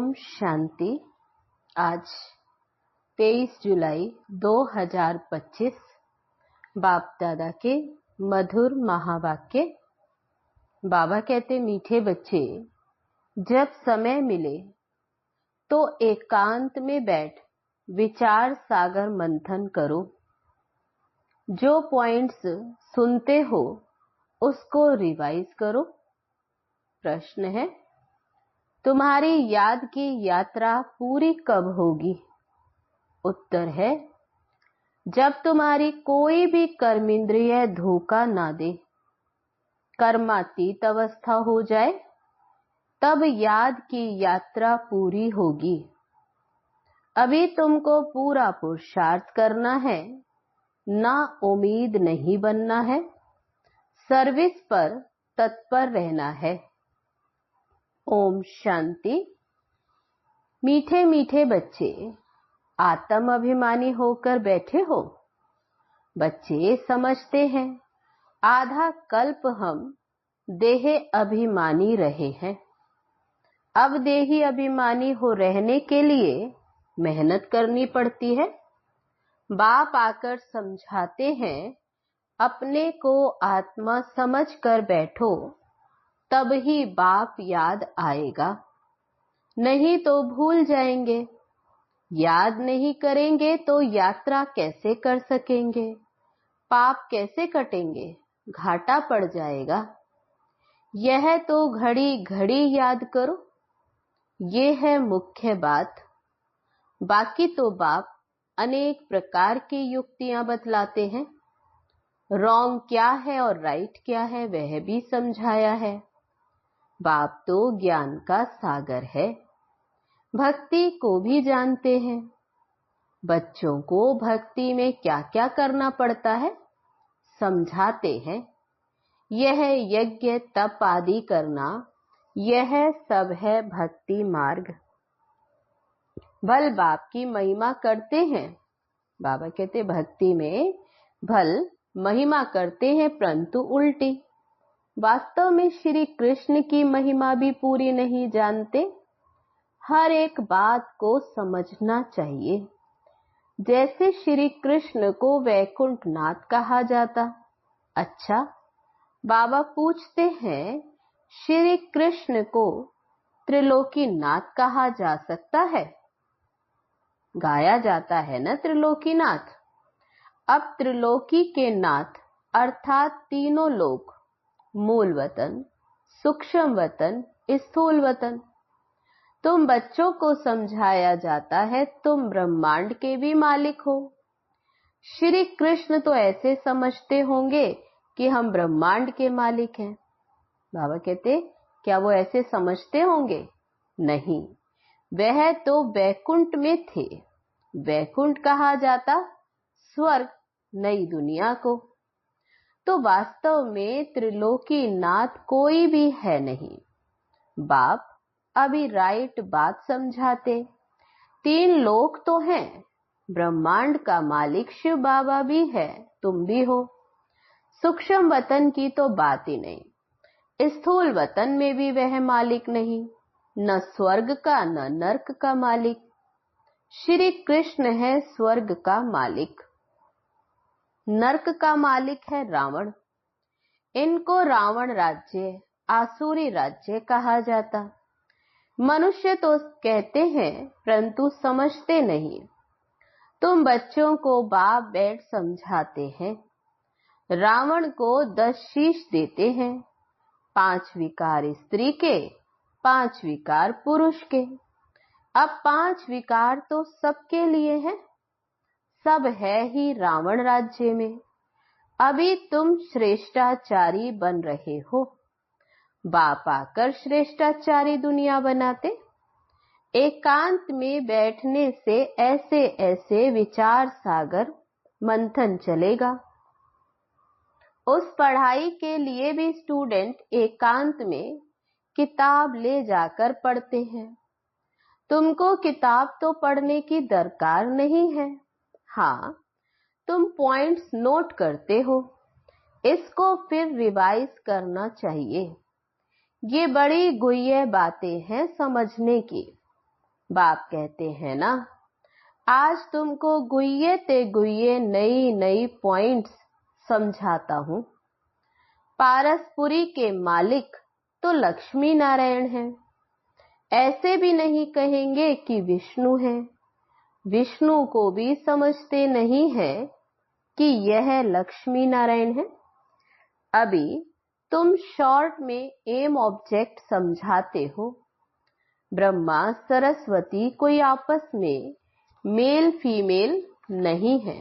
ओम शांति। आज 23 जुलाई 2025 बाप दादा के मधुर महावाक्य। बाबा कहते, मीठे बच्चे, जब समय मिले तो एकांत में बैठ विचार सागर मंथन करो। जो पॉइंट्स सुनते हो उसको रिवाइज करो। प्रश्न है, तुम्हारी याद की यात्रा पूरी कब होगी? उत्तर है, जब तुम्हारी कोई भी कर्मेंद्रिय धोखा ना दे, कर्मातीत अवस्था हो जाए, तब याद की यात्रा पूरी होगी। अभी तुमको पूरा पुरुषार्थ करना है, ना उम्मीद नहीं बनना है, सर्विस पर तत्पर रहना है। ओम शांति। मीठे मीठे बच्चे, आत्म अभिमानी होकर बैठे हो। बच्चे समझते हैं आधा कल्प हम देह अभिमानी रहे हैं। अब देही अभिमानी हो रहने के लिए मेहनत करनी पड़ती है। बाप आकर समझाते हैं, अपने को आत्मा समझ कर बैठो, तब ही बाप याद आएगा, नहीं तो भूल जाएंगे। याद नहीं करेंगे तो यात्रा कैसे कर सकेंगे? पाप कैसे कटेंगे? घाटा पड़ जाएगा। यह तो घड़ी घड़ी याद करो, ये है मुख्य बात। बाकी तो बाप अनेक प्रकार की युक्तियां बतलाते हैं। रॉन्ग क्या है और राइट क्या है वह भी समझाया है। बाप तो ज्ञान का सागर है, भक्ति को भी जानते हैं। बच्चों को भक्ति में क्या क्या करना पड़ता है समझाते हैं। यह यज्ञ तप आदि करना, यह सब है भक्ति मार्ग। भल बाप की महिमा करते हैं। बाबा कहते, भक्ति में भल महिमा करते हैं, परंतु उल्टी। वास्तव में श्री कृष्ण की महिमा भी पूरी नहीं जानते। हर एक बात को समझना चाहिए। जैसे श्री कृष्ण को वैकुंठ नाथ कहा जाता। अच्छा, बाबा पूछते हैं, श्री कृष्ण को त्रिलोकी नाथ कहा जा सकता है? गाया जाता है ना त्रिलोकी नाथ। अब त्रिलोकी के नाथ अर्थात तीनों लोक, मूल वतन, सूक्ष्म वतन, स्थूल वतन। तुम बच्चों को समझाया जाता है तुम ब्रह्मांड के भी मालिक हो। श्री कृष्ण तो ऐसे समझते होंगे कि हम ब्रह्मांड के मालिक हैं। बाबा कहते, क्या वो ऐसे समझते होंगे? नहीं, वह तो वैकुंठ में थे। वैकुंठ कहा जाता स्वर्ग, नई दुनिया को। तो वास्तव में त्रिलोकी नाथ कोई भी है नहीं। बाप अभी राइट बात समझाते। तीन लोक तो हैं, ब्रह्मांड का मालिक शिव बाबा भी है, तुम भी हो। सूक्ष्म वतन की तो बात ही नहीं। स्थूल वतन में भी वह मालिक नहीं, न स्वर्ग का न नरक का मालिक। श्री कृष्ण है स्वर्ग का मालिक। नरक का मालिक है रावण। इनको रावण राज्य, आसुरी राज्य कहा जाता। मनुष्य तो कहते हैं, परंतु समझते नहीं। तुम बच्चों को बाप बैठ समझाते हैं। रावण को 10 शीश देते हैं, 5 विकार स्त्री के, 5 विकार पुरुष के। अब 5 विकार तो सबके लिए हैं, सब है ही रावण राज्य में। अभी तुम श्रेष्ठाचारी बन रहे हो। बाप आकर श्रेष्ठाचारी दुनिया बनाते। एकांत में बैठने से ऐसे ऐसे विचार सागर मंथन चलेगा। उस पढ़ाई के लिए भी स्टूडेंट एकांत में किताब ले जाकर पढ़ते हैं। तुमको किताब तो पढ़ने की दरकार नहीं है। हाँ, तुम पॉइंट्स नोट करते हो, इसको फिर रिवाइज करना चाहिए। ये बड़ी गुह्य बातें हैं समझने की। बाप कहते हैं ना, आज तुमको गुइये ते गुइये नई नई पॉइंट्स समझाता हूँ। पारसपुरी के मालिक तो लक्ष्मी नारायण हैं। ऐसे भी नहीं कहेंगे कि विष्णु हैं। विष्णु को भी समझते नहीं है कि यह लक्ष्मी नारायण है। अभी तुम शॉर्ट में एम ऑब्जेक्ट समझाते हो। ब्रह्मा सरस्वती कोई आपस में मेल फीमेल नहीं है।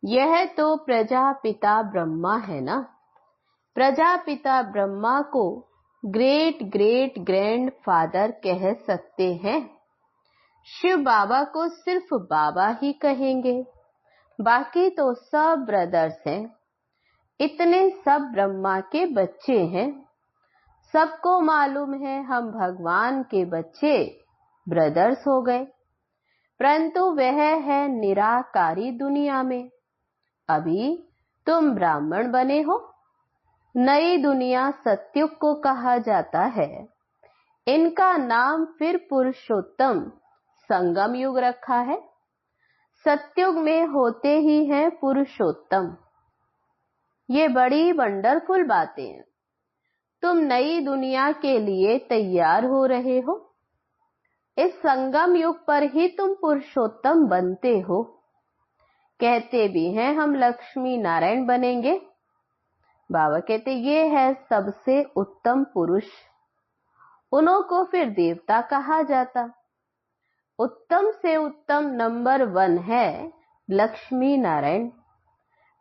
यह तो प्रजापिता ब्रह्मा है ना। प्रजापिता ब्रह्मा को ग्रेट ग्रेट ग्रैंड फादर कह सकते हैं। शिव बाबा को सिर्फ बाबा ही कहेंगे, बाकी तो सब ब्रदर्स हैं। इतने सब ब्रह्मा के बच्चे हैं। सबको मालूम है हम भगवान के बच्चे ब्रदर्स हो गए, परंतु वह है निराकारी दुनिया में। अभी तुम ब्राह्मण बने हो। नई दुनिया सत्युग को कहा जाता है। इनका नाम फिर पुरुषोत्तम संगम युग रखा है। सत्युग में होते ही हैं पुरुषोत्तम। ये बड़ी वंडरफुल बातें हैं। तुम नई दुनिया के लिए तैयार हो रहे हो। इस संगम युग पर ही तुम पुरुषोत्तम बनते हो। कहते भी हैं हम लक्ष्मी नारायण बनेंगे। बाबा कहते ये है सबसे उत्तम पुरुष। उन्हों को फिर देवता कहा जाता। उत्तम से उत्तम नंबर 1 है लक्ष्मी नारायण।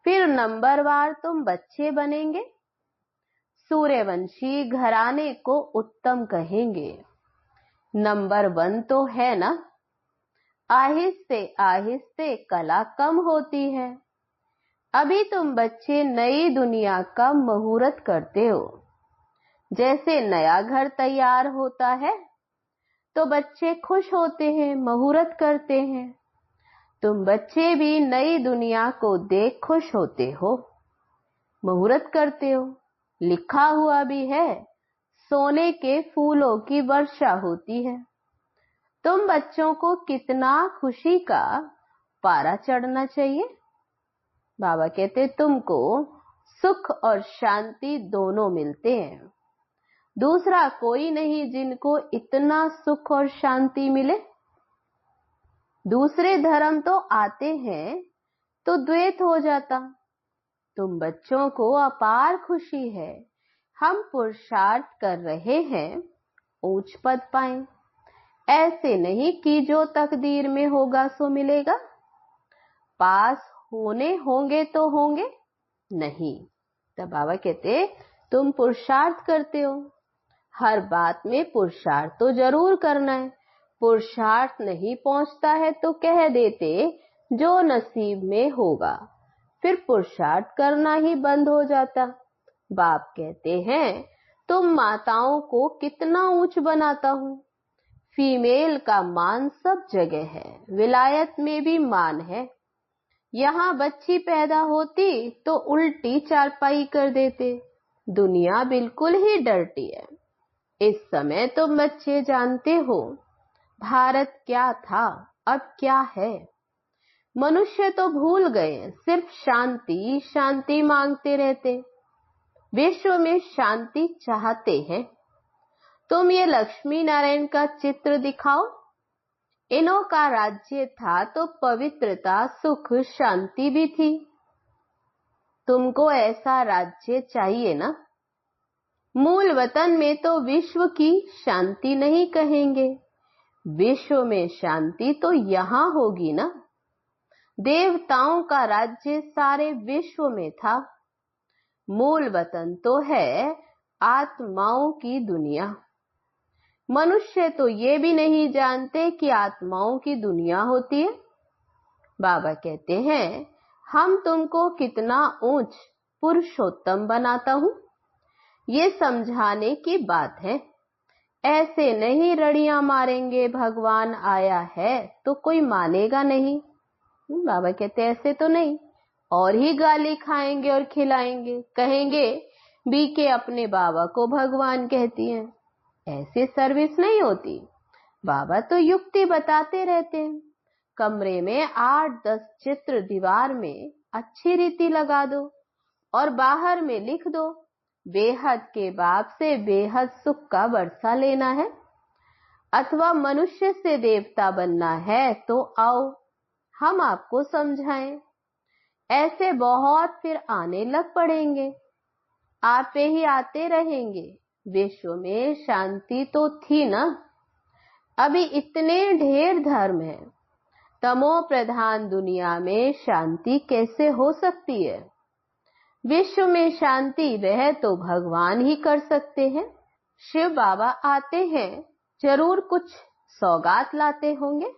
फिर नंबरवार तुम बच्चे बनेंगे। सूर्यवंशी घराने को उत्तम कहेंगे। नंबर 1 तो है ना। आहिस्ते आहिस्ते कला कम होती है। अभी तुम बच्चे नई दुनिया का मुहूर्त करते हो। जैसे नया घर तैयार होता है तो बच्चे खुश होते हैं, मुहूर्त करते हैं। तुम बच्चे भी नई दुनिया को देख खुश होते हो, मुहूर्त करते हो। लिखा हुआ भी है, सोने के फूलों की वर्षा होती है। तुम बच्चों को कितना खुशी का पारा चढ़ना चाहिए। बाबा कहते तुमको सुख और शांति दोनों मिलते हैं। दूसरा कोई नहीं जिनको इतना सुख और शांति मिले। दूसरे धर्म तो आते हैं तो द्वैत हो जाता। तुम बच्चों को अपार खुशी है। हम पुरुषार्थ कर रहे हैं ऊंच पद पाएं। ऐसे नहीं कि जो तकदीर में होगा सो मिलेगा। पास होने होंगे तो होंगे नहीं। तब बाबा कहते तुम पुरुषार्थ करते हो। हर बात में पुरुषार्थ तो जरूर करना है। पुरुषार्थ नहीं पहुंचता है तो कह देते जो नसीब में होगा। फिर पुरुषार्थ करना ही बंद हो जाता। बाप कहते हैं तुम माताओं को कितना ऊंच बनाता हूं। फीमेल का मान सब जगह है। विलायत में भी मान है। यहाँ बच्ची पैदा होती तो उल्टी चारपाई कर देते। दुनिया बिल्कुल ही डरती है। इस समय तुम बच्चे जानते हो भारत क्या था, अब क्या है। मनुष्य तो भूल गए, सिर्फ शांति शांति मांगते रहते। विश्व में शांति चाहते हैं। तुम ये लक्ष्मी नारायण का चित्र दिखाओ। इन्हों का राज्य था तो पवित्रता सुख शांति भी थी। तुमको ऐसा राज्य चाहिए ना। मूल वतन में तो विश्व की शांति नहीं कहेंगे। विश्व में शांति तो यहाँ होगी ना। देवताओं का राज्य सारे विश्व में था। मूल वतन तो है आत्माओं की दुनिया। मनुष्य तो ये भी नहीं जानते कि आत्माओं की दुनिया होती है। बाबा कहते हैं हम तुमको कितना ऊंच पुरुषोत्तम बनाता हूं, ये समझाने की बात है। ऐसे नहीं रड़ियां मारेंगे भगवान आया है तो कोई मानेगा नहीं। बाबा कहते ऐसे तो नहीं, और ही गाली खाएंगे और खिलाएंगे। कहेंगे बीके अपने बाबा को भगवान कहती हैं। ऐसी सर्विस नहीं होती। बाबा तो युक्ति बताते रहते हैं। कमरे में 8-10 चित्र दीवार में अच्छी रीति लगा दो और बाहर में लिख दो, बेहद के बाप से बेहद सुख का बरसा लेना है, अथवा मनुष्य से देवता बनना है तो आओ हम आपको समझाएं। ऐसे बहुत फिर आने लग पड़ेंगे, आप ही आते रहेंगे। विश्व में शांति तो थी ना, अभी इतने ढेर धर्म है, तमो प्रधान दुनिया में शांति कैसे हो सकती है? विश्व में शांति वह तो भगवान ही कर सकते हैं। शिव बाबा आते हैं, जरूर कुछ सौगात लाते होंगे।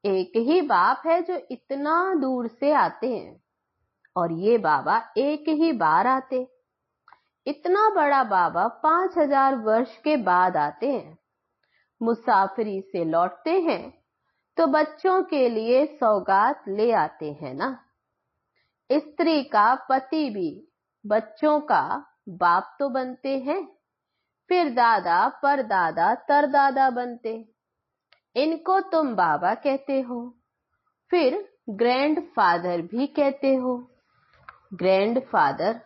एक ही बाप है जो इतना दूर से आते हैं, और ये बाबा एक ही बार आते। इतना बड़ा बाबा 5000 वर्ष के बाद आते हैं। मुसाफिरी से लौटते हैं तो बच्चों के लिए सौगात ले आते हैं ना। स्त्री का पति भी बच्चों का बाप तो बनते हैं, फिर दादा परदादा तरदादा बनते। इनको तुम बाबा कहते हो, फिर ग्रैंडफादर भी कहते हो। ग्रैंडफादर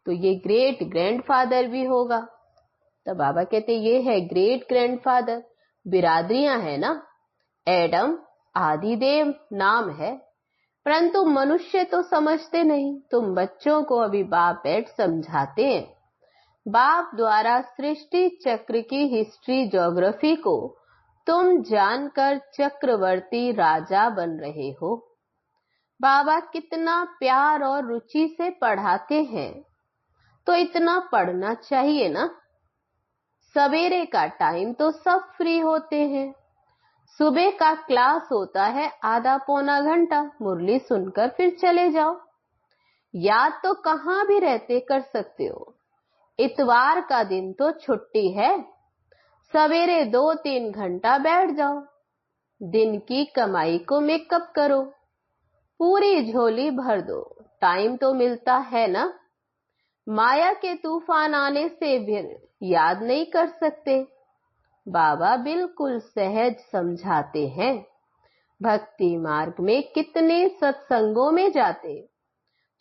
तो ये ग्रेट ग्रैंडफादर भी होगा, तो बाबा कहते ये है ग्रेट ग्रैंडफादर। बिरादरियां है ना, एडम आदिदेव नाम है, परंतु मनुष्य तो समझते नहीं। तुम बच्चों को अभी बाप बैठ समझाते हैं। बाप द्वारा सृष्टि चक्र की हिस्ट्री ज्योग्राफी को तुम जानकर चक्रवर्ती राजा बन रहे हो। बाबा कितना प्यार और रुचि से पढ़ाते हैं, तो इतना पढ़ना चाहिए ना। सवेरे का टाइम तो सब फ्री होते हैं, सुबह का क्लास होता है आधा पौना घंटा, मुरली सुनकर फिर चले जाओ। याद तो कहाँ भी रहते कर सकते हो। इतवार का दिन तो छुट्टी है, सवेरे 2-3 घंटा बैठ जाओ। दिन की कमाई को मेकअप करो, पूरी झोली भर दो, टाइम तो मिलता है ना। माया के तूफान आने से भी याद नहीं कर सकते। बाबा बिल्कुल सहज समझाते हैं। भक्ति मार्ग में कितने सत्संगों में जाते,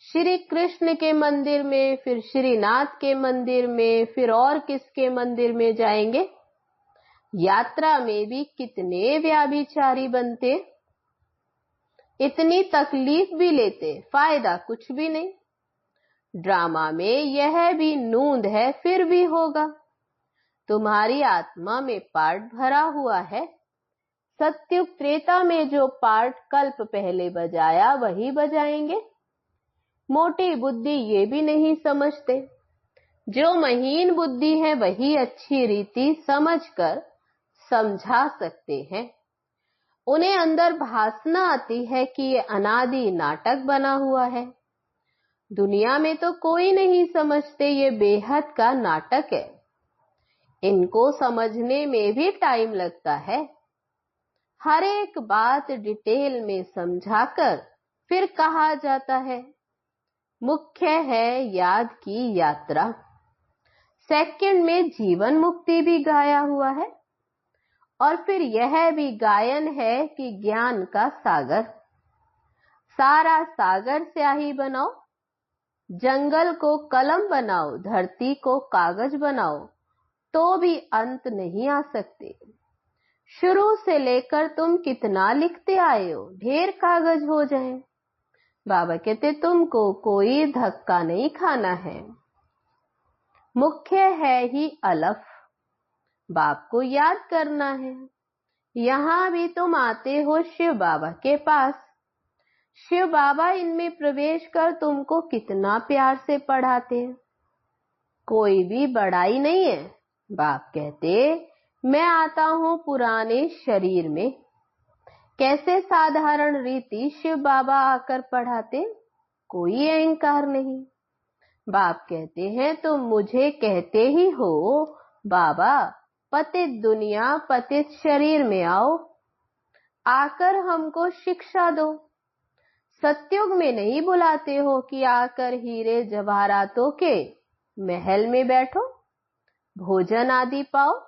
श्री कृष्ण के मंदिर में, फिर श्रीनाथ के मंदिर में, फिर और किसके मंदिर में जाएंगे। यात्रा में भी कितने व्याभिचारी बनते, इतनी तकलीफ भी लेते, फायदा कुछ भी नहीं। ड्रामा में यह भी नूंद है, फिर भी होगा। तुम्हारी आत्मा में पार्ट भरा हुआ है। सत्युग त्रेता में जो पार्ट कल्प पहले बजाया वही बजाएंगे। मोटी बुद्धि ये भी नहीं समझते। जो महीन बुद्धि है वही अच्छी रीति समझकर समझा सकते हैं। उन्हें अंदर भासना आती है कि ये अनादि नाटक बना हुआ है। दुनिया में तो कोई नहीं समझते ये बेहद का नाटक है। इनको समझने में भी टाइम लगता है। हर एक बात डिटेल में समझाकर फिर कहा जाता है। मुख्य है याद की यात्रा। सेकंड में जीवन मुक्ति भी गाया हुआ है, और फिर यह भी गायन है कि ज्ञान का सागर। सारा सागर स्याही बनाओ, जंगल को कलम बनाओ, धरती को कागज बनाओ, तो भी अंत नहीं आ सकते। शुरू से लेकर तुम कितना लिखते आए हो, ढेर कागज हो जाए। बाबा कहते तुमको कोई धक्का नहीं खाना है। मुख्य है ही अलफ, बाप को याद करना है। यहां भी तुम आते हो शिव बाबा के पास। शिव बाबा इनमें प्रवेश कर तुमको कितना प्यार से पढ़ाते हैं। कोई भी बड़ाई नहीं है। बाप कहते मैं आता हूं पुराने शरीर में। कैसे साधारण रीति शिव बाबा आकर पढ़ाते, कोई अहंकार नहीं। बाप कहते हैं तुम मुझे कहते ही हो बाबा पतित दुनिया पतित शरीर में आओ, आकर हमको शिक्षा दो। सत्युग में नहीं बुलाते हो कि आकर हीरे जवाहरातों के महल में बैठो, भोजन आदि पाओ।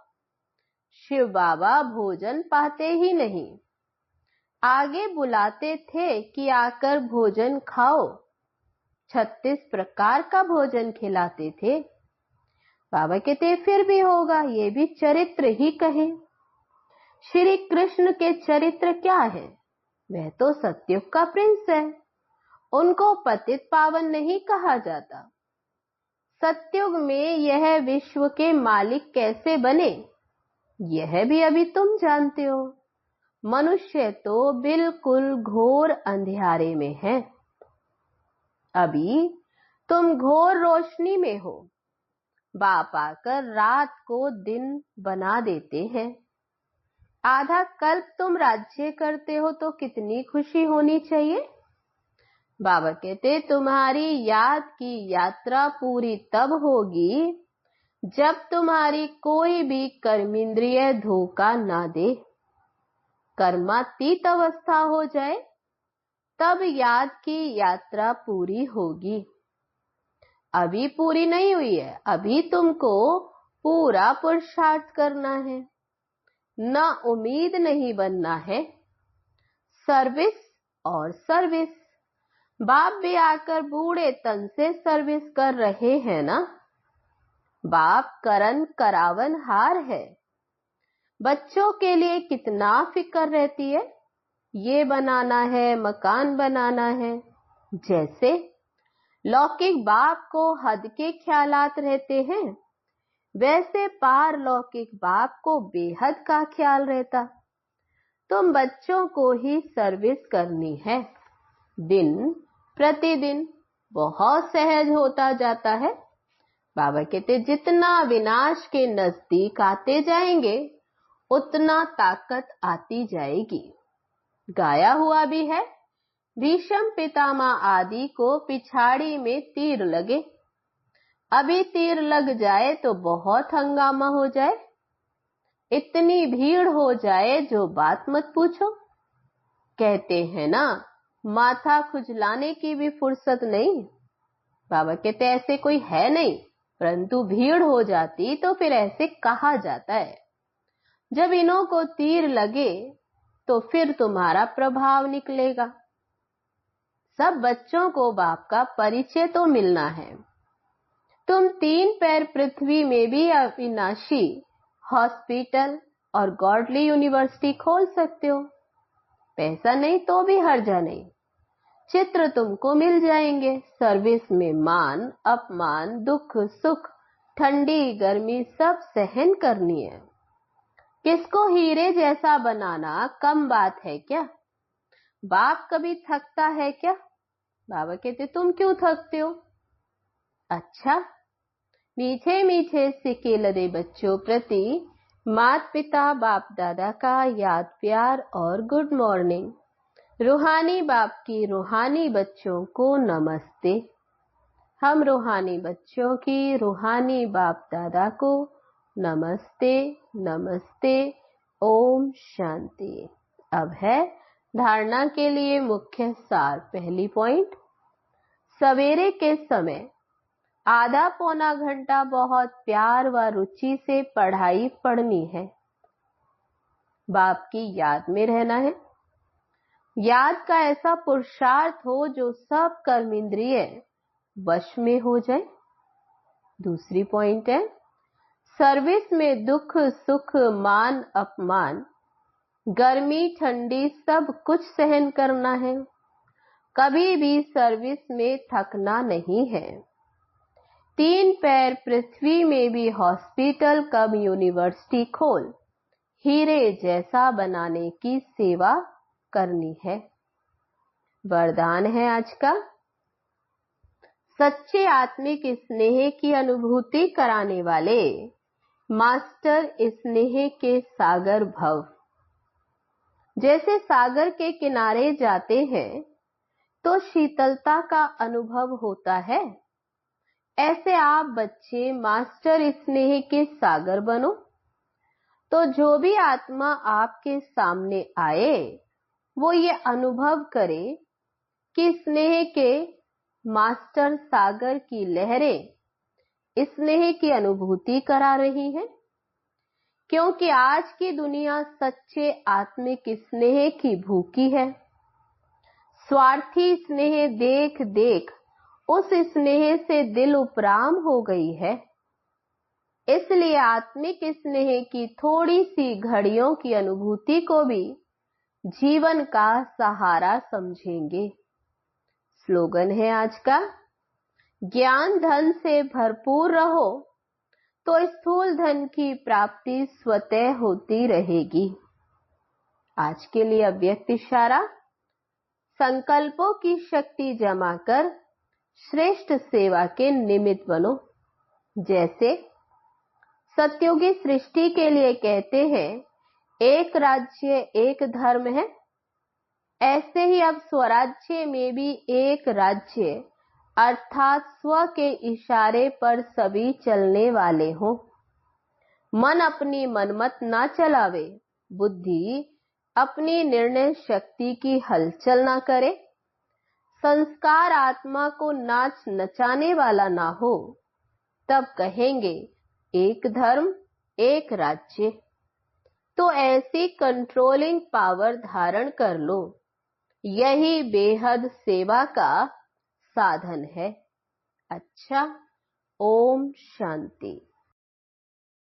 शिव बाबा भोजन पाते ही नहीं, आगे बुलाते थे कि आकर भोजन खाओ। 36 प्रकार का भोजन खिलाते थे। बाबा कहते फिर भी होगा, ये भी चरित्र ही कहें। श्री कृष्ण के चरित्र क्या है? वह तो सतयुग का प्रिंस है, उनको पतित पावन नहीं कहा जाता। सतयुग में यह विश्व के मालिक कैसे बने, यह भी अभी तुम जानते हो। मनुष्य तो बिल्कुल घोर अंधियारे में है। अभी तुम घोर रोशनी में हो। बाप आकर रात को दिन बना देते हैं। आधा कल्प तुम राज्य करते हो तो कितनी खुशी होनी चाहिए। बाबा कहते तुम्हारी याद की यात्रा पूरी तब होगी जब तुम्हारी कोई भी कर्मेंद्रिय धोखा ना दे, कर्मातीत अवस्था हो जाए, तब याद की यात्रा पूरी होगी। अभी पूरी नहीं हुई है, अभी तुमको पूरा पुरुषार्थ करना है, ना उम्मीद नहीं बनना है। सर्विस और सर्विस। बाप भी आकर बूढ़े तन से सर्विस कर रहे हैं ना। बाप करन करावन हार है। बच्चों के लिए कितना फिक्र रहती है, ये बनाना है, मकान बनाना है। जैसे लौकिक बाप को हद के ख्यालात रहते हैं, वैसे पारलौकिक बाप को बेहद का ख्याल रहता। तुम बच्चों को ही सर्विस करनी है। दिन प्रतिदिन बहुत सहज होता जाता है। बाबा कहते जितना विनाश के नजदीक आते जाएंगे उतना ताकत आती जाएगी। गाया हुआ भी है, भीष्म पितामह आदि को पिछाड़ी में तीर लगे। अभी तीर लग जाए तो बहुत हंगामा हो जाए, इतनी भीड़ हो जाए जो बात मत पूछो। कहते हैं ना, माथा खुजलाने की भी फुर्सत नहीं। बाबा कहते ऐसे कोई है नहीं, परंतु भीड़ हो जाती तो फिर ऐसे कहा जाता है। जब इन्हों को तीर लगे तो फिर तुम्हारा प्रभाव निकलेगा। सब बच्चों को बाप का परिचय तो मिलना है। तुम 3 पैर पृथ्वी में भी अविनाशी हॉस्पिटल और गॉडली यूनिवर्सिटी खोल सकते हो। पैसा नहीं तो भी हर्जा नहीं, चित्र तुमको मिल जाएंगे। सर्विस में मान अपमान दुख सुख ठंडी गर्मी सब सहन करनी है। किसको हीरे जैसा बनाना कम बात है क्या? बाप कभी थकता है क्या? बाबा कहते तुम क्यों थकते हो? अच्छा, मीठे मीठे सिकेलरे बच्चों प्रति माता पिता बाप दादा का याद प्यार और गुड मॉर्निंग। रूहानी बाप की रूहानी बच्चों को नमस्ते। हम रूहानी बच्चों की रूहानी बाप दादा को नमस्ते नमस्ते। ओम शांति। अब है धारणा के लिए मुख्य सार। पहली पॉइंट, सवेरे के समय आधा पौना घंटा बहुत प्यार व रुचि से पढ़ाई पढ़नी है। बाप की याद में रहना है। याद का ऐसा पुरुषार्थ हो जो सब कर्मेंद्रिय वश में हो जाए। दूसरी पॉइंट है, सर्विस में दुख सुख मान अपमान गर्मी ठंडी सब कुछ सहन करना है। कभी भी सर्विस में थकना नहीं है। 3 पैर पृथ्वी में भी हॉस्पिटल कम यूनिवर्सिटी खोल हीरे जैसा बनाने की सेवा करनी है। वरदान है आज का, सच्चे आत्मिक स्नेह की अनुभूति कराने वाले मास्टर स्नेह के सागर भव। जैसे सागर के किनारे जाते हैं तो शीतलता का अनुभव होता है, ऐसे आप बच्चे मास्टर स्नेह के सागर बनो। तो जो भी आत्मा आपके सामने आए वो ये अनुभव करे कि स्नेह के मास्टर सागर की लहरें स्नेह की अनुभूति करा रही हैं। क्योंकि आज की दुनिया सच्चे आत्मिक स्नेह की भूखी है। स्वार्थी स्नेह देख देख उस स्नेह से दिल उपराम हो गई है। इसलिए आत्मिक स्नेह की थोड़ी सी घड़ियों की अनुभूति को भी जीवन का सहारा समझेंगे। स्लोगन है आज का, ज्ञान धन से भरपूर रहो तो स्थूल धन की प्राप्ति स्वतः होती रहेगी। आज के लिए अव्यक्त इशारा, संकल्पों की शक्ति जमा कर श्रेष्ठ सेवा के निमित्त बनो। जैसे सत्युगी सृष्टि के लिए कहते हैं एक राज्य एक धर्म है, ऐसे ही अब स्वराज्य में भी एक राज्य अर्थात स्व के इशारे पर सभी चलने वाले हो। मन अपनी मनमत ना चलावे, बुद्धि अपनी निर्णय शक्ति की हलचल ना करे, संस्कार आत्मा को नाच नचाने वाला ना हो, तब कहेंगे एक धर्म एक राज्य। तो ऐसी कंट्रोलिंग पावर धारण कर लो, यही बेहद सेवा का साधन है। अच्छा, ओम शांति।